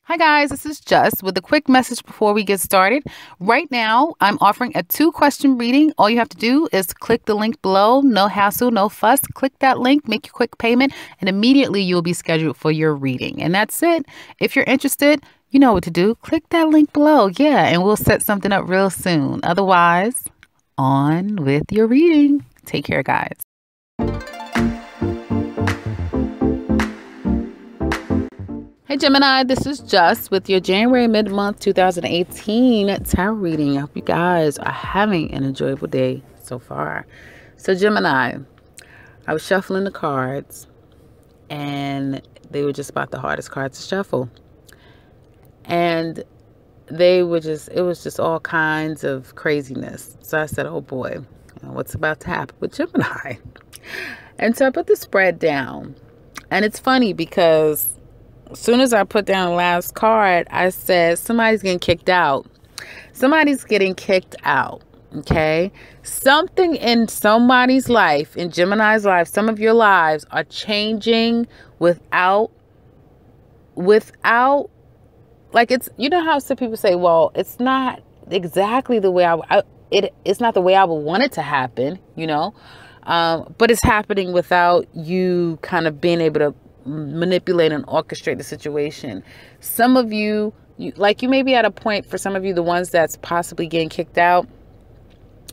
Hi guys, this is Just with a quick message before we get started. Right now, I'm offering a 2-question reading. All you have to do is click the link below. No hassle, no fuss. Click that link, make your quick payment, and immediately you'll be scheduled for your reading. And that's it. If you're interested, you know what to do. Click that link below. Yeah, and we'll set something up real soon. Otherwise, on with your reading. Take care, guys. Hey Gemini, this is Just with your January mid-month 2018 tarot reading. I hope you guys are having an enjoyable day so far. So Gemini, I was shuffling the cards and they were just about the hardest cards to shuffle. And it was just all kinds of craziness. So I said, oh boy, what's about to happen with Gemini? And so I put the spread down. And it's funny because as soon as I put down the last card, I said, somebody's getting kicked out. Somebody's getting kicked out. Okay. Something in somebody's life, in Gemini's life, some of your lives are changing without, like it's, you know how some people say, well, it's not exactly the way it's not the way I would want it to happen, you know, but it's happening without you kind of being able to manipulate and orchestrate the situation. Some of you may be at a point, for some of you, the ones that's possibly getting kicked out,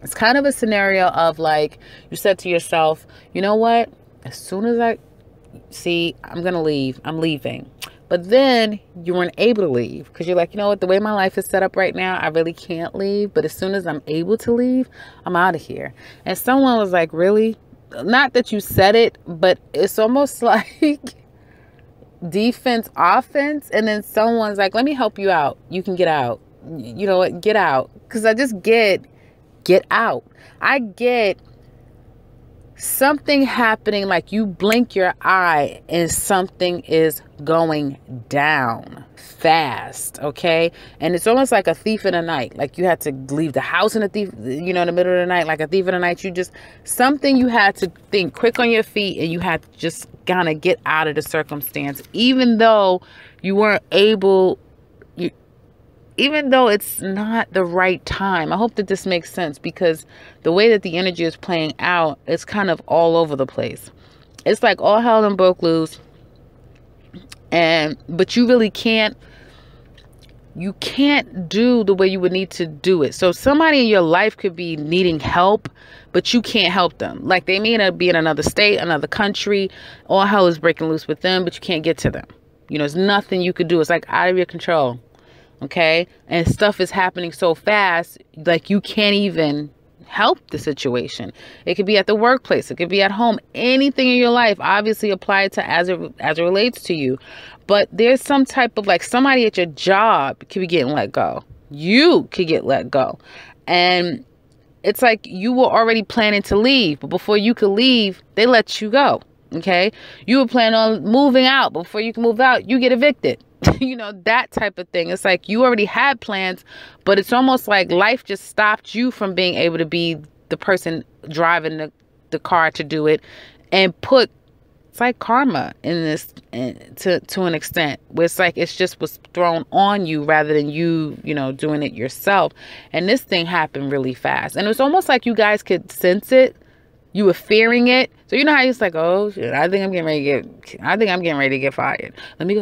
it's kind of a scenario of like, you said to yourself, you know what, as soon as I'm gonna leave, I'm leaving. But then you weren't able to leave because you're like, you know what, the way my life is set up right now, I really can't leave. But as soon as I'm able to leave, I'm out of here. And someone was like, really? Not that you said it, but it's almost like defense, offense. And then someone's like, let me help you out. You can get out. You know what? Get out. Because I just get out. I get something happening, like you blink your eye and something is going down fast. Okay. And it's almost like a thief in the night. Like you had to leave the house in the middle of the night, like a thief in the night. Something you had to think quick on your feet and you had to just kind of get out of the circumstance, even though you weren't able, even though it's not the right time. I hope that this makes sense, because the way that the energy is playing out, it's kind of all over the place. It's like all hell done broke loose. But you really can't do the way you would need to do it. So somebody in your life could be needing help, but you can't help them. Like they may not be in another state, another country. All hell is breaking loose with them, but you can't get to them. You know, there's nothing you could do. It's like out of your control. Okay. And stuff is happening so fast, like you can't even help the situation. It could be at the workplace. It could be at home. Anything in your life, obviously apply it to as it relates to you. But there's some type of, like, somebody at your job could be getting let go. You could get let go. And it's like you were already planning to leave, but before you could leave, they let you go. Okay. You were planning on moving out. Before you can move out, you get evicted. You know, that type of thing. It's like you already had plans, but it's almost like life just stopped you from being able to be the person driving the car to do it, and it's like karma in this, to an extent, where it's like it's just was thrown on you rather than you doing it yourself. And this thing happened really fast, and it was almost like you guys could sense it. You were fearing it. So you know how it's like, oh shit, I think I'm getting ready to get fired. Let me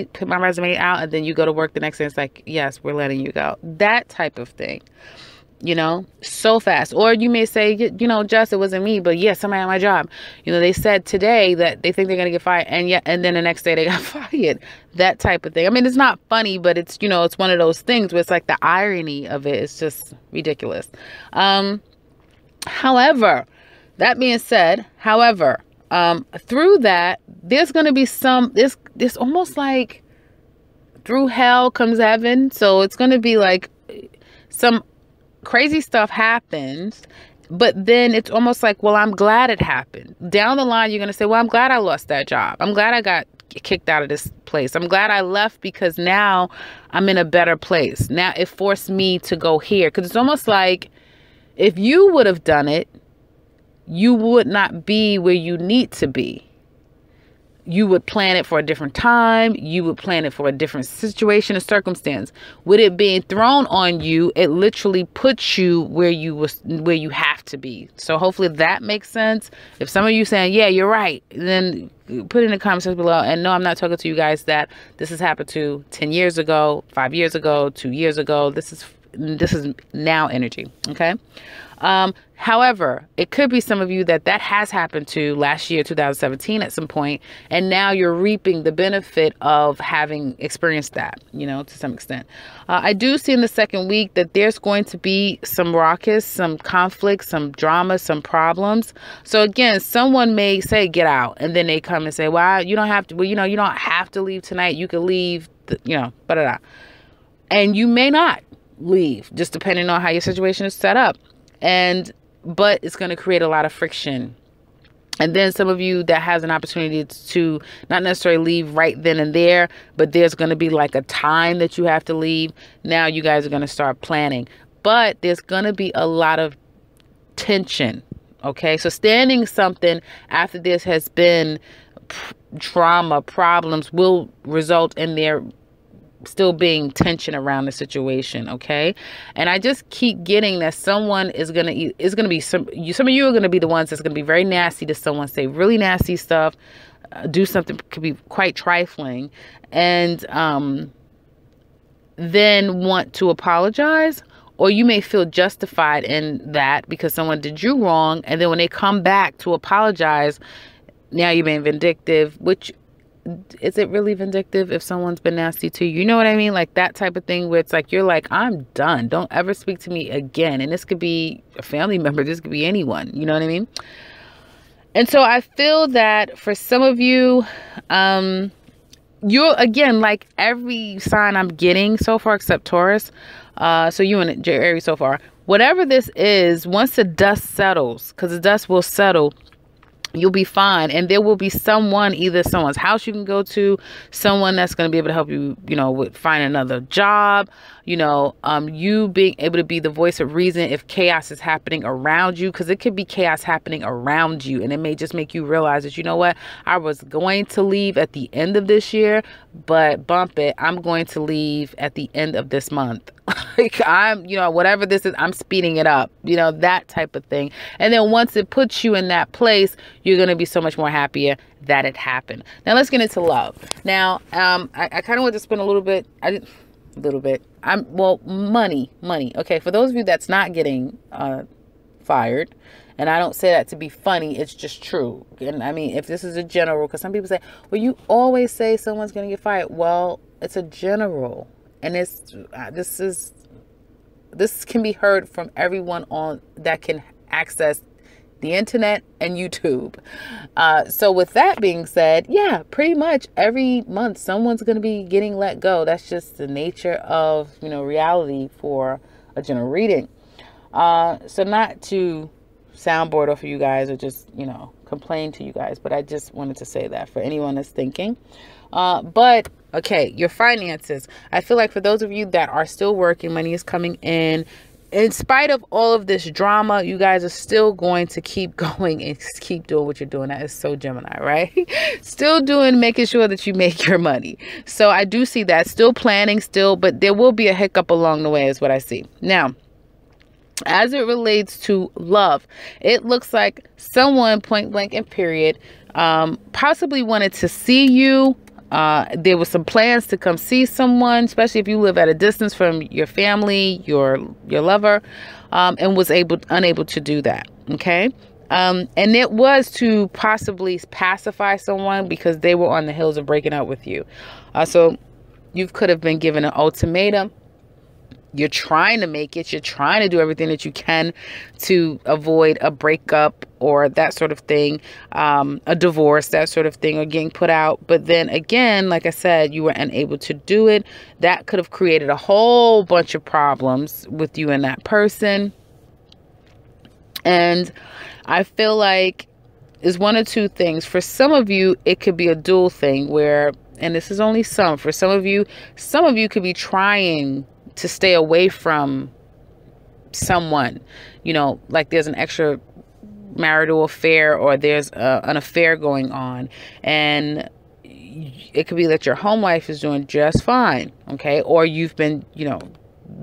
put my resume out, and then you go to work the next day. It's like, yes, we're letting you go. That type of thing, so fast. Or you may say, Just, it wasn't me, but yeah, somebody at my job, they said today that they think they're going to get fired. And then the next day they got fired. That type of thing. I mean, it's not funny, but it's, it's one of those things where it's like the irony of it is just ridiculous. However, that being said, through that, there's going to be this almost like through hell comes heaven. So it's going to be like some crazy stuff happens, but then it's almost like, well, I'm glad it happened. Down the line, you're going to say, well, I'm glad I lost that job. I'm glad I got kicked out of this place. I'm glad I left because now I'm in a better place. Now it forced me to go here. Because it's almost like if you would have done it, you would not be where you need to be. you would plan it for a different time. You would plan it for a different situation and circumstance. With it being thrown on you, it literally puts you where you have to be. So hopefully that makes sense. If some of you saying, yeah, you're right, then put it in the comments below. And no, I'm not talking to you guys that this has happened to 10 years ago, 5 years ago, 2 years ago. This is now energy. Okay. However, it could be some of you that has happened to last year, 2017 at some point, and now you're reaping the benefit of having experienced that, to some extent. I do see in the second week that there's going to be some ruckus, some conflict, some drama, some problems. So again, someone may say, get out. And then they come and say, well, you don't have to, you don't have to leave tonight. You can leave, blah. And you may not leave, just depending on how your situation is set up. But it's going to create a lot of friction. And then some of you that has an opportunity to not necessarily leave right then and there, but there's going to be like a time that you have to leave. Now you guys are going to start planning, but there's going to be a lot of tension. Okay. So standing something after this has been trauma, problems will result in there still being tension around the situation. Okay. And I just keep getting that someone is going to be some of you are going to be the ones that's going to be very nasty to someone, say really nasty stuff, do something could be quite trifling, and then want to apologize. Or you may feel justified in that because someone did you wrong. And then when they come back to apologize, now you're being vindictive, which is it really vindictive if someone's been nasty to you? You know what I mean? Like that type of thing where it's like, you're like, I'm done. Don't ever speak to me again. And this could be a family member. This could be anyone. You know what I mean? And so I feel that for some of you, you're again, like every sign I'm getting so far, except Taurus. So you and Aries so far, whatever this is, once the dust settles, because the dust will settle, you'll be fine. And there will be someone, either someone's house you can go to, someone that's going to be able to help you, with find another job, you being able to be the voice of reason if chaos is happening around you, because it could be chaos happening around you. And it may just make you realize that, you know what, I was going to leave at the end of this year, but bump it, I'm going to leave at the end of this month. Like I'm, whatever this is, I'm speeding it up, that type of thing. And then once it puts you in that place, you're going to be so much more happier that it happened. Now let's get into love. Now, I kind of want to spend a little bit, money. Okay. For those of you that's not getting, fired, and I don't say that to be funny, it's just true. And I mean, if this is a general, because some people say, well, you always say someone's going to get fired. Well, it's a general. And this can be heard from everyone that can access the internet and YouTube. So with that being said, yeah, pretty much every month someone's going to be getting let go. That's just the nature of, reality for a general reading. So not to soundboard off of you guys or just, complain to you guys, but I just wanted to say that for anyone that's thinking. But okay, your finances. I feel like for those of you that are still working, money is coming in. In spite of all of this drama, you guys are still going to keep going and keep doing what you're doing. That is so Gemini, right? Still making sure that you make your money. So I do see that. Still planning, but there will be a hiccup along the way is what I see. Now, as it relates to love, it looks like someone, point blank and period, possibly wanted to see you. There were some plans to come see someone, especially if you live at a distance from your family, your lover, and was unable to do that. Okay. And it was to possibly pacify someone because they were on the heels of breaking up with you. So you could have been given an ultimatum. You're trying to make it. You're trying to do everything that you can to avoid a breakup or that sort of thing, a divorce, that sort of thing, or getting put out. But then again, like I said, you were unable to do it. That could have created a whole bunch of problems with you and that person. And I feel like it's one or two things. For some of you, it could be a dual thing where, and this is only some, for some of you could be trying to stay away from someone, like there's an extra marital affair, or there's an affair going on, and it could be that your home life is doing just fine, okay? Or you've been, you know,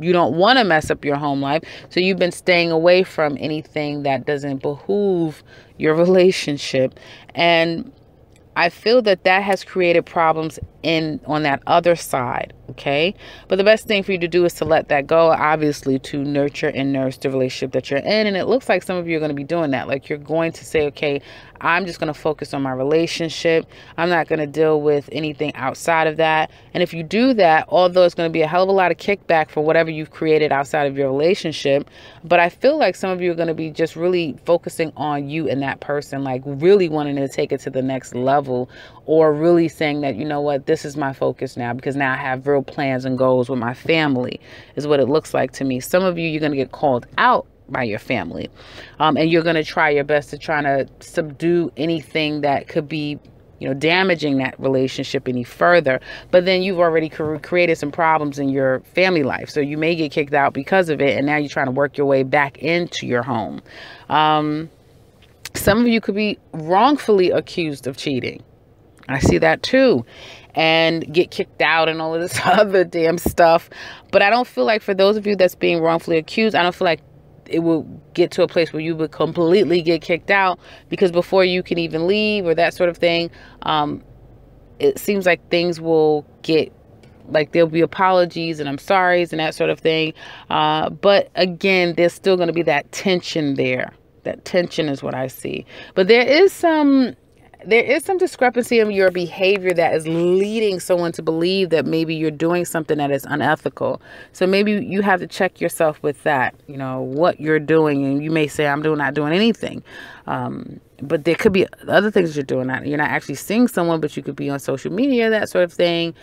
you don't want to mess up your home life, so you've been staying away from anything that doesn't behoove your relationship. And I feel that that has created problems on that other side, okay? But the best thing for you to do is to let that go, obviously, to nurture and nurse the relationship that you're in. And it looks like some of you are going to be doing that. Like, you're going to say, okay, I'm just going to focus on my relationship. I'm not going to deal with anything outside of that. And if you do that, although it's going to be a hell of a lot of kickback for whatever you've created outside of your relationship, but I feel like some of you are going to be just really focusing on you and that person, like really wanting to take it to the next level, or really saying that, you know what, this is my focus now, because now I have real plans and goals with my family, is what it looks like to me. Some of you, you're going to get called out by your family, and you're going to try your best to try to subdue anything that could be, you know, damaging that relationship any further. But then you've already created some problems in your family life, so you may get kicked out because of it, and now you're trying to work your way back into your home. Some of you could be wrongfully accused of cheating. I see that too, and get kicked out and all of this other damn stuff. But I don't feel like, for those of you that's being wrongfully accused, I don't feel like it will get to a place where you would completely get kicked out, because before you can even leave or that sort of thing, it seems like things will get, like, there'll be apologies and I'm sorry's and that sort of thing. But again, there's still going to be that tension there. That tension is what I see. But there is some discrepancy in your behavior that is leading someone to believe that maybe you're doing something that is unethical. So maybe you have to check yourself with that, you know, what you're doing. And you may say, I'm not doing anything. But there could be other things you're doing. You're not actually seeing someone, but you could be on social media, that sort of thing.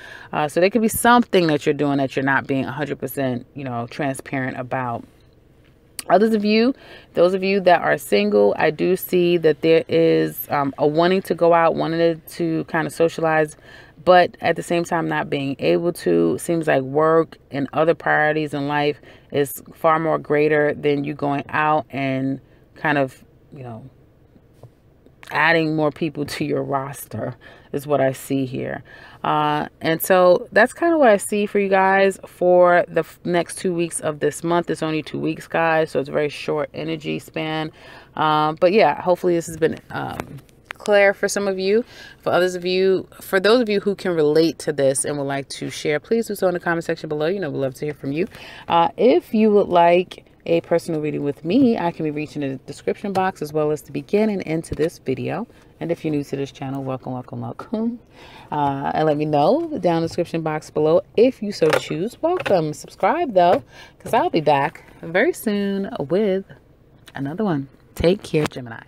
So there could be something that you're doing that you're not being 100%, you know, transparent about. Others of you, those of you that are single, I do see that there is a wanting to go out, wanting to kind of socialize, but at the same time not being able to. Seems like work and other priorities in life is far more greater than you going out and kind of, you know, adding more people to your roster is what I see here. And so that's kind of what I see for you guys for the next 2 weeks of this month. It's only 2 weeks, guys, so it's a very short energy span. But yeah, hopefully this has been clear for some of you. For others of you, for those of you who can relate to this and would like to share, please do so in the comment section below. You know, we'd love to hear from you. If you would like a personal reading with me, I can be reached in the description box, as well as the begin and end to this video. And if you're new to this channel, welcome, welcome, welcome. And let me know down in the description box below if you so choose. Welcome. Subscribe though, because I'll be back very soon with another one. Take care, Gemini.